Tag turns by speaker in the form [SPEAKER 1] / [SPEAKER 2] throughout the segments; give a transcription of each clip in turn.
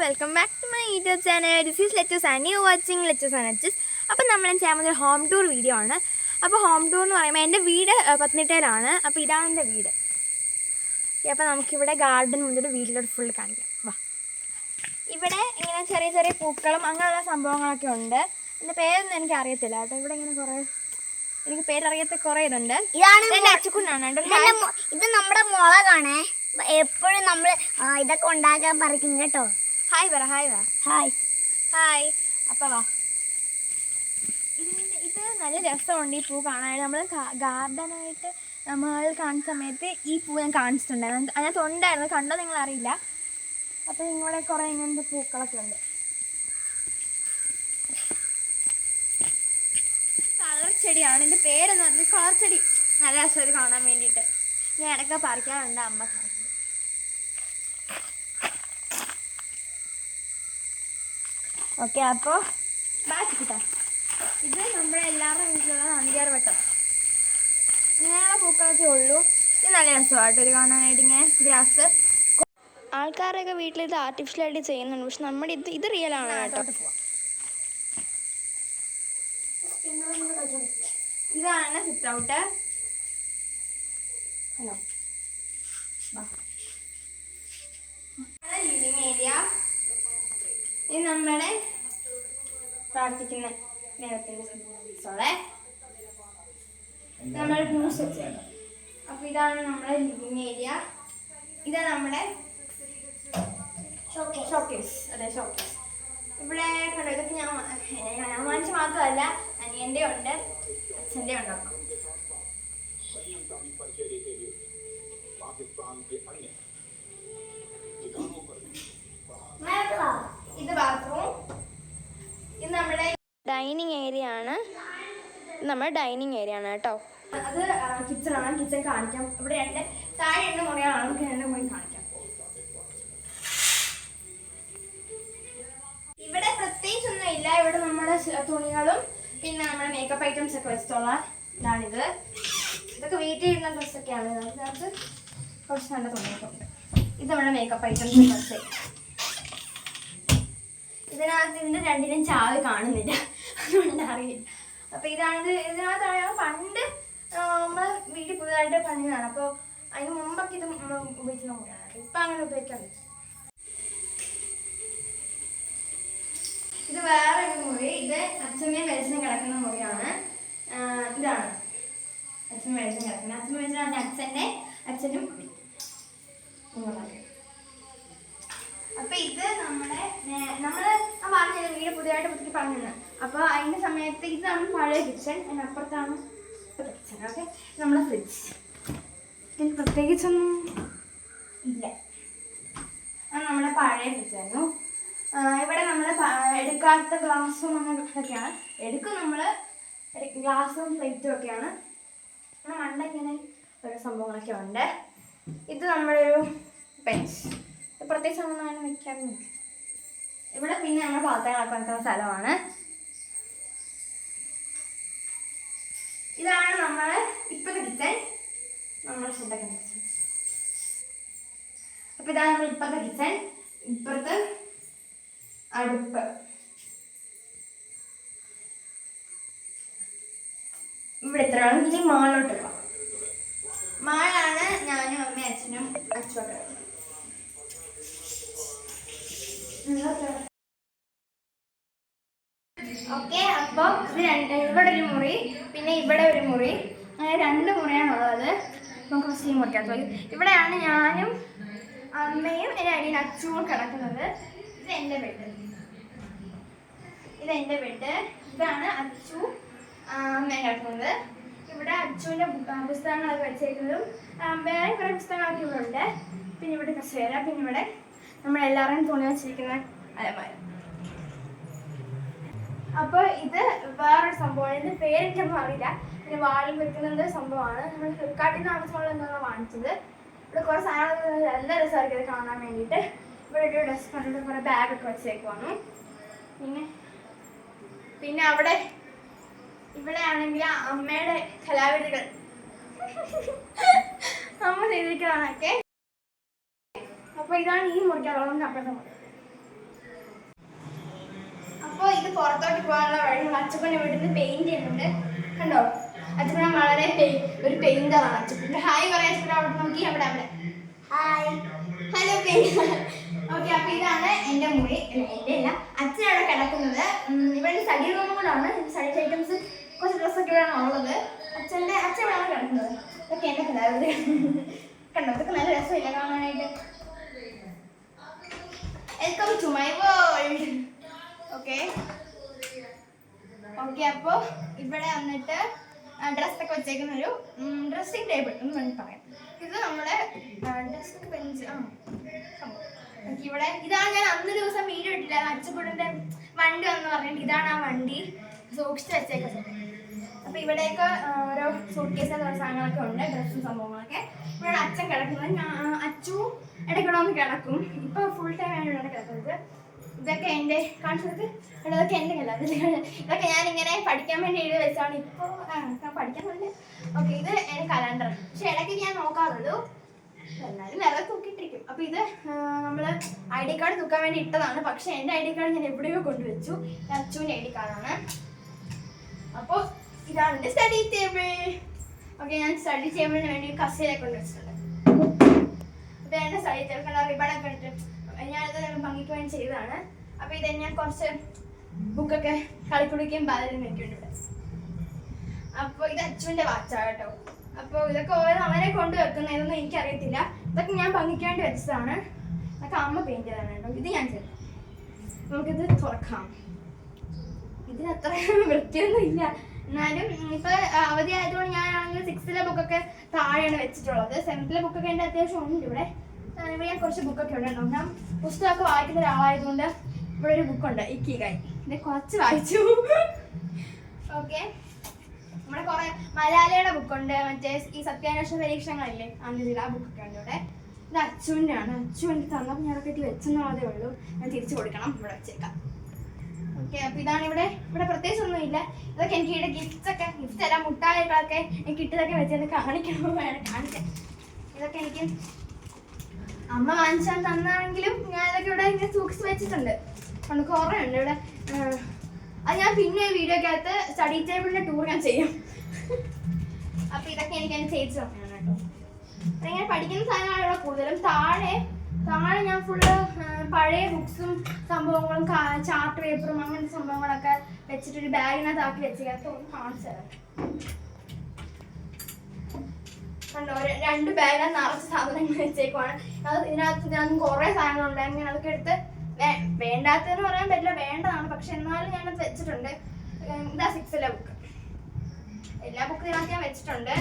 [SPEAKER 1] Welcome back to my YouTube channel. This is lettuce and you watching lettuce and lettuce. അപ്പോൾ നമ്മൾ ചെയ്യാൻ പോകുന്ന home tour video ആണ്. അപ്പോൾ ഹോം ടൂർ എന്ന് പറയുമ്പോൾ എൻ്റെ വീട് പത്തനംതിട്ടയിലാണ്. അപ്പോൾ ഇതാണ് എൻ്റെ വീട്. അപ്പോൾ നമുക്കിവിടെ ഗാർഡൻ മുതൽ വീട്ടിലോട്ട് ഫുൾ കാണിക്കാം. വാ. ഇവിടെ ഇങ്ങനെ ചെറിയ ചെറിയ പൂക്കളും അങ്ങനെയുള്ള സംഭവങ്ങളൊക്കെ ഉണ്ട്. എൻ്റെ പേരൊന്നും എനിക്ക് അറിയത്തില്ല കേട്ടോ. ഇവിടെ ഇങ്ങനെ കുറേ എനിക്ക് പേരറിയാത്ത കുറേ ഇതുണ്ട്. ഇതാണ് അച്ചുക്കുണ്ണാണ്.
[SPEAKER 2] ഇത് നമ്മുടെ മുളകാണ്. എപ്പോഴും നമ്മൾ ഇതൊക്കെ ഉണ്ടാക്കാൻ പറിക്കും കേട്ടോ.
[SPEAKER 1] ഹായ് പറ. ഹായ് വാ.
[SPEAKER 2] Hi
[SPEAKER 1] hi. അപ്പം വാ. ഇത് നല്ല രസമുണ്ട് ഈ പൂ കാണാനായിട്ട്. നമ്മൾ ഗാർഡനായിട്ട് നമ്മൾ കാണുന്ന സമയത്ത് ഈ പൂ ഞാൻ കാണിച്ചിട്ടുണ്ടായിരുന്നു. അതിനകത്ത് ഉണ്ടായിരുന്നു, കണ്ടോ നിങ്ങൾ അറിയില്ല. അപ്പോൾ ഇങ്ങോടെ കുറേ ഇങ്ങനത്തെ പൂക്കളൊക്കെ ഉണ്ട്. കളർ ചെടിയാണ്. ഇതിൻ്റെ പേരൊന്നും അറിയില്ല. കളർ ചെടി നല്ല രസം ഇത് കാണാൻ വേണ്ടിയിട്ട്. ഞാൻ ഇടയ്ക്ക് പറിക്കാറുണ്ട് അമ്മ കാണുന്നത്. ഓക്കെ, അപ്പോൾ ബാക്കി കിട്ടാം. ഇത് നമ്മുടെ എല്ലാവരുടെ വീട്ടിലുള്ള 5-6 വട്ടം അങ്ങനെയുള്ള പൂക്കളൊക്കെ ഉള്ളൂ. ഇത് നല്ല രസമായിട്ട് ഇത് കാണാനായിട്ട്. ഇങ്ങനെ ഗ്രാസ് ആൾക്കാരൊക്കെ വീട്ടിൽ ഇത് ആർട്ടിഫിഷ്യലായിട്ട് ചെയ്യുന്നുണ്ട്, പക്ഷെ നമ്മുടെ ഇത് റിയൽ ആണ് കേട്ടോ. ഇതാണ് sit out. Hello, living area. ഇത് നമ്മുടെ പ്രാർത്ഥിക്കുന്ന നേരത്തിൻ്റെ സോളെ നമ്മൾ ന്യൂസ് വെച്ചാണ്. അപ്പോൾ ഇതാണ് നമ്മുടെ ലിവിങ് ഏരിയ. ഇതാണ് നമ്മുടെ ഷോക്കേസ്. അതെ, ഷോക്കേസ്. ഇവിടെ കണ്ടോ, ഇതൊക്കെ ഞാൻ വാങ്ങിച്ച മാത്രമല്ല, അനിയൻ്റെ ഉണ്ട്, അച്ഛൻ്റെ ഉണ്ട്. ഇത് ബാത്റൂം. ഇത് നമ്മുടെ ഡൈനിങ് ഏരിയ ആണ്. ഇത് നമ്മുടെ ഡൈനിങ് ഏരിയ ആണ് കേട്ടോ. അത് കിച്ചണാണ്. കിച്ചൺ കാണിക്കാം. ഇവിടെ താഴെ 2 മുറികളാണ്. നമുക്ക് 2 മുറി കാണിക്കാം. ഇവിടെ പ്രത്യേകിച്ചൊന്നും ഇല്ല. ഇവിടെ നമ്മുടെ തുണികളും പിന്നെ നമ്മുടെ മേക്കപ്പ് ഐറ്റംസ് ഒക്കെ വെച്ചിട്ടുള്ള ഇതാണിത്. ഇതൊക്കെ വീട്ടിൽ ഇടുന്ന ഡ്രസ്സൊക്കെയാണ്. ഇതിനകത്ത് കുറച്ച് നല്ല തുണിയൊക്കെ ഉണ്ട്. ഇത് നമ്മുടെ മേക്കപ്പ് ഐറ്റംസ് ഡ്രസ്സ്. ഇതിനകത്ത് ഇതിൻ്റെ 2നും ചാവി കാണുന്നില്ല, അതുകൊണ്ട് അറിയില്ല. അപ്പോൾ ഇതിനകത്താണ് പണ്ട് നമ്മൾ വീട്ടിൽ പുതുതായിട്ട് പണിതാണ്. അപ്പോൾ അതിന് മുമ്പൊക്കെ ഇത് ഉപയോഗിക്കുന്ന മുറിയാണ്. ഇപ്പം അങ്ങനെ ഉപയോഗിക്കാറില്ല. ഇത് വേറെ ഒരു മുറി. ഇത് അച്ഛമ്മയും വെളിച്ചനും കിടക്കുന്ന മുറിയാണ്. ഇതാണ് അച്ഛനും വെളിച്ചനും കിടക്കുന്നത്. അച്ഛനും വെളിച്ചനാണ് അച്ഛനും അപ്പൊ ഇത് ഞാൻ പറഞ്ഞത് വീട് പുതിയതായിട്ട് പുതുക്കി പറഞ്ഞത്. അപ്പോൾ അതിൻ്റെ സമയത്ത് ഇതാണ് പഴയ കിച്ചൺ. അതിനപ്പുറത്താണ് കിച്ചൺ. ഓക്കെ, നമ്മുടെ ഫ്രിഡ്ജ്. ഇതിന് പ്രത്യേകിച്ചൊന്നും ഇല്ല. അത് നമ്മുടെ പഴയ ഫ്രിഡ്ജായിരുന്നു. ഇവിടെ നമ്മൾ എടുക്കാത്ത ഗ്ലാസും അങ്ങനെയൊക്കെയാണ് എടുക്കും. നമ്മൾ ഗ്ലാസും പ്ലേറ്റും ഒക്കെയാണ്. നമ്മുടെ മണ്ടയ്ക്കിങ്ങനെ ഓരോ സംഭവങ്ങളൊക്കെ ഉണ്ട്. ഇത് നമ്മുടെ ഒരു ബെഞ്ച്. പ്രത്യേകിച്ച് ഒന്നും അങ്ങനെ വെക്കാറുണ്ട്. ഇവിടെ പിന്നെ നമ്മൾ പാത്രങ്ങളൊക്കെ വെക്കുന്ന സ്ഥലമാണ്. ഇതാണ് നമ്മളെ ഇപ്പോഴത്തെ കിച്ചൺ. നമ്മുടെ ഷെഡൊക്കെ കിച്ചൺ. അപ്പം ഇതാണ് നമ്മൾ ഇപ്പോഴത്തെ കിച്ചൺ. ഇപ്പുറത്ത് അടുപ്പ്. ഇവിടെ എത്രയാണ്? ഇനി മാളിലോട്ടുള്ള മാളാണ്. ഞാനും അമ്മയും അച്ഛനും അച്ഛനൊക്കെ. ഓക്കെ, അപ്പോൾ ഇവിടെ ഒരു മുറി, പിന്നെ ഇവിടെ ഒരു മുറി, അങ്ങനെ 2 മുറിയാണുള്ളത്. നമുക്ക് ഫസ്റ്റ് ഈ മുറിക്കകത്ത് ഇവിടെയാണ് ഞാനും അമ്മയും എൻ്റെ അനിയൻ അച്ഛനും കിടക്കുന്നത്. ഇത് എൻ്റെ ബെഡ്. ഇതാണ് അച്ചു അമ്മയും കിടക്കുന്നത്. ഇവിടെ അച്ചുവിൻ്റെ പുസ്തകങ്ങളൊക്കെ വെച്ചേക്കുന്നതും വേറെ കുറേ പുസ്തകങ്ങളൊക്കെ ഇവിടെ ഉണ്ട്. പിന്നെ ഇവിടെ കസേര, പിന്നെ ഇവിടെ നമ്മളെല്ലാവരും തുണി വെച്ചിരിക്കുന്ന അലമാര. അപ്പോൾ ഇത് വേറൊരു സംഭവമാണ്. ഇതിൻ്റെ പേരെനിക്കൊന്നും അറിയില്ല. പിന്നെ വാളിൽ വെക്കുന്നത് സംഭവമാണ്. നമ്മൾ ഫ്ലിപ്കാർട്ടിൽ നിന്ന് ആവശ്യമുള്ള എന്താണ് വാങ്ങിച്ചത്. ഇവിടെ കുറേ സാധനങ്ങൾ നല്ല രസമായിരിക്കും ഇത് കാണാൻ വേണ്ടിയിട്ട്. ഇവിടെ ഒരു ഡെസ്ക് കണ്ടിട്ട് കുറേ ബാഗൊക്കെ വെച്ചേക്കുവാണ്. പിന്നെ ഇവിടെ ആണെങ്കിൽ അമ്മയുടെ കലാവിധികൾ അമ്മ ചെയ്തിരിക്കുന്നതാണൊക്കെ. അപ്പോൾ ഇതാണ് ഈ മുറിക്കുള്ളത്. നമുക്ക് അപ്പുറത്തെ മുറി. അപ്പോൾ ഇത് പുറത്തോട്ട് പോകാനുള്ള വഴി അച്ഛപ്പനെ വീട്ടിൽ പെയിന്റ് ചെയ്യുന്നുണ്ട്. കണ്ടോ, അച്ഛപ്പന വളരെ ഒരു പെയിന്ററാണ് അച്ഛപ്പൻ്റെ. ഹായ് പറയാൻ അച്ഛപ്പന അവിടെ നോക്കി, അവിടെ അവിടെ ഹായ് ഹലോ പെയിന്റർ. ഓക്കെ, അപ്പോൾ ഇതാണ് എൻ്റെ മുറി. എൻ്റെ അല്ല, അച്ഛനവിടെ കിടക്കുന്നത്. ഇവിടെ സ്റ്റഡി റൂമും കൂടാണ്. സ്റ്റഡി ഐറ്റംസ് കുറച്ച് ഡ്രസ്സൊക്കെ ഇവിടെയാണ് ഉള്ളത്. അച്ഛൻ ഇവിടെയാണ് കിടക്കുന്നത്. ഇതൊക്കെ എൻ്റെ കിടാവ് കണ്ടോ, ഇതൊക്കെ നല്ല രസമില്ല കാണാനായിട്ട്. Welcome to my world. Okay, അപ്പോൾ ഇവിടെ വന്നിട്ട് ഡ്രസ്സൊക്കെ വെച്ചേക്കുന്ന ഒരു ഡ്രസ്സിങ് ടേബിൾ എന്ന് വേണ്ടി പറയാം. ഇത് നമ്മുടെ ഡെസ്ക് ബെഞ്ച്. ഇവിടെ ഇതാണ് ഞാൻ അന്ന് ദിവസം വീഡിയോ ഇട്ടില്ല, അച്ഛക്കുടൻ്റെ വണ്ടി വന്ന് പറഞ്ഞിട്ട് ഇതാണ് ആ വണ്ടി സൂക്ഷിച്ച് വെച്ചേക്കുന്നത്. അപ്പോൾ ഇവിടെയൊക്കെ ഓരോ സൂട്ട് കേസ് സാധനങ്ങളൊക്കെ ഉണ്ട്, ഡ്രസ്സും സംഭവങ്ങളൊക്കെ. ഇവിടെ അച്ഛൻ കിടക്കുന്നത്, അച്ചു ഇടയ്ക്കൂടെ ഒന്ന് കിടക്കും. ഇപ്പോൾ ഫുൾ ടൈം ആണ് ഇവിടെ കിടക്കുന്നത്. ഇതൊക്കെ എൻ്റെ കാണിച്ചത്, ഇതൊക്കെ എൻ്റെ കല്ല. ഇതൊക്കെ ഞാനിങ്ങനെ പഠിക്കാൻ വേണ്ടി എഴുതി വെച്ചാണ്. ഇപ്പോൾ പഠിക്കാനുണ്ട്. ഓക്കെ, ഇത് എൻ്റെ കലണ്ടർ. പക്ഷെ ഇടയ്ക്ക് ഞാൻ നോക്കാറുള്ളൂ, എല്ലാവരും വേറെ തൂക്കിയിട്ടിരിക്കും. അപ്പോൾ ഇത് നമ്മൾ ID കാർഡ് തൂക്കാൻ വേണ്ടി ഇട്ടതാണ്. പക്ഷെ എൻ്റെ ID കാർഡ് ഞാൻ എവിടെയോ കൊണ്ടുവച്ചു. അച്ചുവിൻ്റെ ID കാർഡാണ്. അപ്പോൾ ഇതാണ് എൻ്റെ സ്റ്റഡി ടേബിൾ. ഓക്കെ, ഞാൻ സ്റ്റഡി ടേബിളിന് വേണ്ടി കസേരയൊക്കെ കൊണ്ടുവച്ചിട്ടുണ്ട്. അപ്പോൾ എൻ്റെ സ്റ്റഡി ടേബിൾ റിബണൊക്കെ ഇട്ടിട്ട് ഞാനിത് ഭംഗിക്ക് വേണ്ടി ചെയ്തതാണ്. അപ്പോൾ ഇത് ഞാൻ കുറച്ച് ബുക്കൊക്കെ കളിക്കുടിക്കുകയും ബാലരും വെക്കുന്നുണ്ട് ഇവിടെ. അപ്പോൾ ഇത് അച്ചുവിൻ്റെ വാച്ചാണ് കേട്ടോ. അപ്പോൾ ഇതൊക്കെ ഓരോ അവരെ കൊണ്ട് വെക്കുന്നതൊന്നും എനിക്കറിയത്തില്ല. ഇതൊക്കെ ഞാൻ ഭംഗിക്ക് വേണ്ടി വെച്ചതാണ്. ഇതൊക്കെ അമ്മ പെയിന്റ് ചെയ്തതാണ് കേട്ടോ. ഇത് ഞാൻ ചെയ്തു. നമുക്കിത് തുറക്കാം. ഇതിനത്ര വൃത്തിയൊന്നും ഇല്ല, എന്നാലും ഇപ്പോൾ അവധി ആയതുകൊണ്ട് ഞാനാണെങ്കിൽ 6th ബുക്കൊക്കെ താഴെയാണ് വെച്ചിട്ടുള്ളത്. 7th ബുക്കൊക്കെ എൻ്റെ അത്യാവശ്യം ഉണ്ട് ഇവിടെ. ഇവിടെ ഞാൻ കുറച്ച് ബുക്കൊക്കെ ഉണ്ട്. ഞാൻ പുസ്തകമൊക്കെ വായിക്കുന്ന ഒരാളായതുകൊണ്ട് ഇവിടെ ഒരു ബുക്കുണ്ട്, ഇക്കിഗായ്. ഇത് കുറച്ച് വായിച്ചു. ഓക്കെ, നമ്മുടെ കുറേ മലയാളിയുടെ ബുക്കുണ്ട്. മറ്റേ ഈ സത്യാന്വേഷണ പരീക്ഷണങ്ങളില്ലേ, അങ്ങനെ ആ ബുക്കൊക്കെ ഉണ്ട് ഇവിടെ. ഇത് അച്ചുവിൻ്റെ ആണ്. അച്ചു എനിക്ക് തന്നപ്പോൾ ഞാൻ കെട്ടി വെച്ചെന്നുള്ളതേ ഉള്ളൂ. ഞാൻ തിരിച്ചു കൊടുക്കണം, ഇവിടെ വെച്ചേക്കാം. ഓക്കെ, അപ്പോൾ ഇതാണ് ഇവിടെ. ഇവിടെ പ്രത്യേകിച്ചൊന്നുമില്ല. ഇതൊക്കെ എനിക്ക് ഇവിടെ ഗിഫ്റ്റ്സ് എല്ലാം മുട്ടായികളൊക്കെ എനിക്ക് ഇട്ടതൊക്കെ വെച്ചത് കാണിക്കണോ വേണം, കാണിക്കാം. ഇതൊക്കെ എനിക്ക് അമ്മ വാങ്ങിച്ചാൽ തന്നാണെങ്കിലും ഞാൻ ഇതൊക്കെ ഇവിടെ ഇങ്ങനെ സൂക്ഷിച്ച് വെച്ചിട്ടുണ്ട്. കൊണ്ട് കുറേ ഉണ്ട് ഇവിടെ. അത് ഞാൻ പിന്നെ വീഡിയോക്കകത്ത് സ്റ്റഡി ടേബിളിൻ്റെ ടൂർ ഞാൻ ചെയ്യും. അപ്പോൾ ഇതൊക്കെ എനിക്ക് എൻ്റെ ചേച്ചി തന്നെയാണ് കേട്ടോ. ഇങ്ങനെ പഠിക്കുന്ന സാധനങ്ങളാണ് ഇവിടെ കൂടുതലും. താഴെ ഞാൻ ഫുള്ള് പഴയ ബുക്സും സംഭവങ്ങളും ചാർട്ട് പേപ്പറും അങ്ങനത്തെ സംഭവങ്ങളൊക്കെ വെച്ചിട്ടൊരു ബാഗിനകത്താക്കി വെച്ചിട്ട് ഒന്ന് കാണിച്ചു തരാം. കണ്ടോ, 2 ബാഗിനകത്ത് നിറച്ച് സാധനങ്ങൾ വെച്ചേക്കുവാണ്. ഇതിനകത്ത് കുറേ സാധനങ്ങളുണ്ടായിരുന്നു. ഞാൻ അതൊക്കെ എടുത്ത് വേണ്ടാത്തതെന്ന് പറയാൻ പറ്റില്ല, വേണ്ടതാണ്. പക്ഷെ എന്നാലും ഞാനത് വെച്ചിട്ടുണ്ട്. ഇതാ 6th ബുക്ക്. എല്ലാ ബുക്കും ഇതിനകത്ത് ഞാൻ വെച്ചിട്ടുണ്ട്.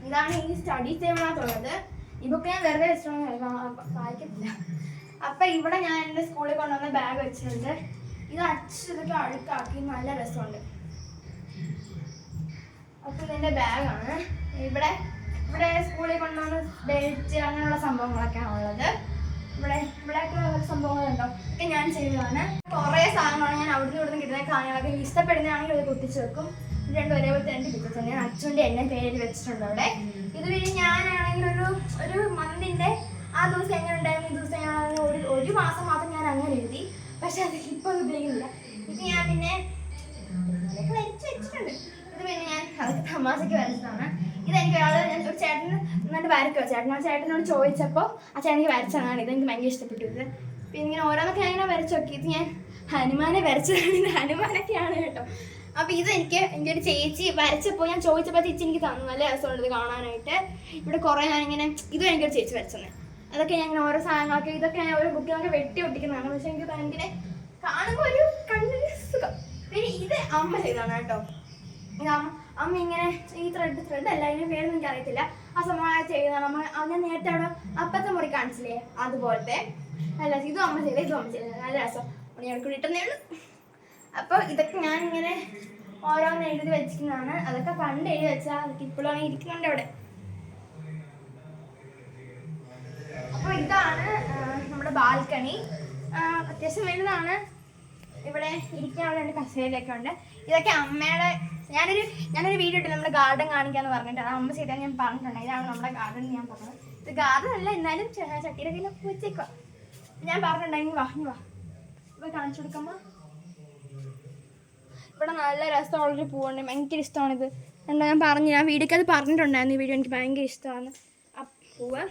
[SPEAKER 1] ഇതാണ് ഈ സ്റ്റഡി ടേബിളിനകത്തുള്ളത്. ഈ ബുക്ക് ഞാൻ വെറുതെ വെച്ചിട്ടുണ്ട്, വായിക്കത്തില്ല. അപ്പം ഇവിടെ ഞാൻ എൻ്റെ സ്കൂളിൽ കൊണ്ടുവന്ന ബാഗ് വെച്ചിട്ടുണ്ട്. ഇത് ഇതൊക്കെ അഴുക്കാക്കി നല്ല രസമുണ്ട്. അപ്പം ഇതെൻ്റെ ബാഗാണ്. ഇവിടെ സ്കൂളിൽ കൊണ്ടുവന്ന ബെൽറ്റ് അങ്ങനെയുള്ള സംഭവങ്ങളൊക്കെയാണ് ഉള്ളത്. ഇവിടെയൊക്കെ സംഭവങ്ങളുണ്ടോ ഒക്കെ ഞാൻ ചെയ്തതാണ്. കുറേ സാധനങ്ങളാണ് ഞാൻ അവിടുന്ന് ഇവിടുന്ന് കിട്ടുന്ന സാധനങ്ങളൊക്കെ. ഇഷ്ടപ്പെടുന്നതാണെങ്കിൽ അത് കുത്തിച്ച് വെക്കും. 2 ഒരേപോലത്തെ 2 പിക്ചേഴ്സ് തന്നെ ഞാൻ അച്ഛൻ്റെ എൻ്റെ പേരിൽ വെച്ചിട്ടുണ്ട് അവിടെ. ഇത് പിന്നെ ഞാനാണെങ്കിൽ ഒരു മന്തിൻ്റെ ആ ദിവസം എങ്ങനെ ഉണ്ടായിരുന്നു, ഈ ദിവസം ഞാൻ ഒരു മാസം മാത്രം ഞാൻ അങ്ങനെ എഴുതി. പക്ഷെ അത് ഇപ്പോൾ ഉപയോഗിക്കുന്നില്ല. ഇത് ഞാൻ പിന്നെ വെച്ചിട്ടുണ്ട്. ഇത് പിന്നെ ഞാൻ അതൊക്കെ തമാശയ്ക്ക് വരച്ചതാണ്. ഇതെനിക്ക് ഞാൻ ഒരു ചേട്ടന് എന്നിട്ട് വരയ്ക്കുമോ ചേട്ടനോട് ചോദിച്ചപ്പോൾ ആ ചേട്ടനിക്ക് വരച്ചതാണ്. ഇതെനിക്ക് ഭയങ്കര ഇഷ്ടപ്പെട്ടു. ഇത് പിന്നെ ഇങ്ങനെ ഓരോന്നൊക്കെ ഞാൻ ഇങ്ങനെ വരച്ച് നോക്കി. ഇത് ഞാൻ ഹനുമാനെ വരച്ചതാണ്. ഇത് ഹനുമാനൊക്കെയാണ് കേട്ടോ. അപ്പോൾ ഇത് എൻ്റെ ഒരു ചേച്ചി വരച്ചപ്പോൾ ഞാൻ ചോദിച്ചപ്പോൾ ചേച്ചി എനിക്ക് തന്നു. നല്ല രസമുണ്ട് ഇത് കാണാനായിട്ട്. ഇവിടെ കുറേ ഞാനിങ്ങനെ ഇതും എനിക്കൊരു ചേച്ചി വരച്ചത്. അതൊക്കെ ഞാൻ ഇങ്ങനെ ഓരോ സാധനങ്ങളൊക്കെ ഇതൊക്കെ ഞാൻ ഓരോ ബുക്കിലൊക്കെ വെട്ടി ഒട്ടിക്കുന്നതാണ്. പക്ഷെ എനിക്ക് ഭയങ്കര കാണുമ്പോൾ ഒരു കണ്ണിന് സുഖം. പിന്നെ ഇത് അമ്മ ചെയ്തതാണ് കേട്ടോ. ഇത് അമ്മ ഇങ്ങനെ ഈ ത്രെഡ് അല്ല, അതിന് പേരൊന്നും എനിക്ക് അറിയത്തില്ല. ആ സംഭവം ചെയ്തതാണ് അമ്മ. ഞാൻ നേരത്തെ അവിടെ അപ്പത്തെ മുറി കാണിച്ചില്ലേ, അതുപോലത്തെ നല്ല ഇതും അമ്മ ചെയ്തത് നല്ല രസം. ഞങ്ങൾക്ക് കിട്ടുന്നേ ഉള്ളൂ. അപ്പോൾ ഇതൊക്കെ ഞാനിങ്ങനെ ഓരോന്ന് എഴുതി വെച്ചിരിക്കുന്നതാണ്. അതൊക്കെ പണ്ട് എഴുതി വെച്ചാൽ അതൊക്കെ ഇപ്പോഴാണ് ഇരിക്കുന്നുണ്ട് അവിടെ. അപ്പോൾ ഇതാണ് നമ്മുടെ ബാൽക്കണി. അത്യാവശ്യം വലുതാണ്. ഇവിടെ ഇരിക്കാനുള്ള 2 കസേരയൊക്കെ ഉണ്ട്. ഇതൊക്കെ അമ്മയുടെ ഞാനൊരു വീഡിയോ ഇട്ട് നമ്മുടെ ഗാർഡൻ കാണിക്കാന്ന് പറഞ്ഞിട്ട് അത് അമ്മ ചെയ്താൽ ഞാൻ പറഞ്ഞിട്ടുണ്ട്. ഇതാണ് നമ്മുടെ ഗാർഡൻ ഞാൻ പറഞ്ഞത്. ഇത് ഗാർഡൻ അല്ല, എന്നാലും ചട്ടിയുടെ കയ്യിൽ വെച്ചേക്കുക. ഞാൻ പറഞ്ഞിട്ടുണ്ടെങ്കിൽ വാ ഇപ്പോൾ കാണിച്ചു കൊടുക്കുമ്പോൾ ഇവിടെ നല്ല രസമുള്ളൊരു പൂവുണ്ട്, ഭയങ്കര ഇഷ്ടമാണിത്. എന്താ ഞാൻ പറഞ്ഞു, ഞാൻ വീഡിയോക്ക് അത് പറഞ്ഞിട്ടുണ്ടായിരുന്നു. ഈ വീഡിയോ എനിക്ക് ഭയങ്കര ഇഷ്ടമാണ് ആ പൂവ്.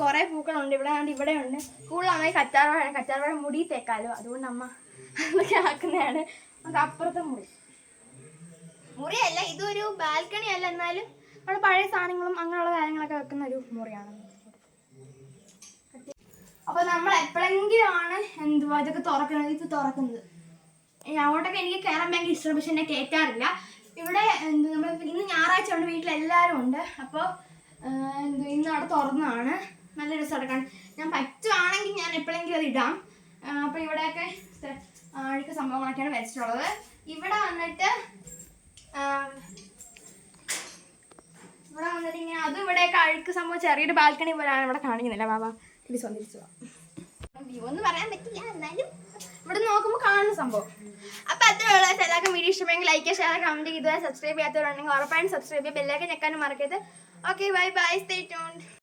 [SPEAKER 1] കുറേ പൂക്കളുണ്ട് ഇവിടെ. ഇവിടെ ഉണ്ട് കൂടുതലാണെങ്കിൽ കറ്റാർവാഴ മുടി തേക്കാലോ, അതുകൊണ്ട് അമ്മ അതൊക്കെ ആക്കുന്നതാണ്. നമുക്ക് അപ്പുറത്തെ മുറിയല്ല, ഇതൊരു ബാൽക്കണി അല്ല, എന്നാലും നമ്മുടെ പഴയ സാധനങ്ങളും അങ്ങനെയുള്ള കാര്യങ്ങളൊക്കെ വെക്കുന്ന ഒരു മുറിയാണ്. അപ്പോൾ നമ്മൾ എപ്പോഴെങ്കിലും ആണ് ഇതൊക്കെ തുറക്കുന്നത്. ഇത് തുറക്കുന്നത് അങ്ങോട്ടൊക്കെ എനിക്ക് കയറാൻ ഭയങ്കര ഇഷ്ടമാണ്, പക്ഷെ എന്നെ കയറ്റാറില്ല. ഇവിടെ നമ്മൾ ഇന്ന് ഞായറാഴ്ച ഉണ്ട്, വീട്ടിലെല്ലാവരും ഉണ്ട്. അപ്പോൾ ഇന്ന് അവിടെ തുറന്നതാണ്. നല്ല രസം എടുക്കാൻ. ഞാൻ പറ്റുവാണെങ്കിൽ ഞാൻ എപ്പോഴെങ്കിലും അത് ഇടാം. അപ്പോൾ ഇവിടെയൊക്കെ അഴുക്ക് സംഭവങ്ങളൊക്കെയാണ് വെച്ചിട്ടുള്ളത്. ഇവിടെ വന്നിട്ട് ഇങ്ങനെ അതും ഇവിടെയൊക്കെ അഴുക്ക് സംഭവം ചെറിയൊരു ബാൽക്കണി പോലെയാണ് ഇവിടെ കാണിക്കുന്നില്ല. ബാബാ ഇത് സ്വന്തരിച്ചു വ്യൂ ഒന്നും പറയാൻ പറ്റില്ല, എന്നാലും ഇവിടെ നോക്കുമ്പോൾ കാണുന്ന സംഭവം. അപ്പോൾ അത്രയുള്ള എല്ലാവർക്കും വീഡിയോ ഇഷ്ടമെങ്കിൽ ലൈക്ക്, ഷെയർ, കമൻറ്റ്, ഇതുവരെ സബ്സ്ക്രൈബ് ചെയ്യാത്തവരുണ്ടെങ്കിൽ ഉറപ്പായും സബ്സ്ക്രൈബ് ചെയ്യുക, ബെല്ലൈക്കൻ ഞെക്കാനും മറക്കരുത്. Okay, bye bye, stay tuned.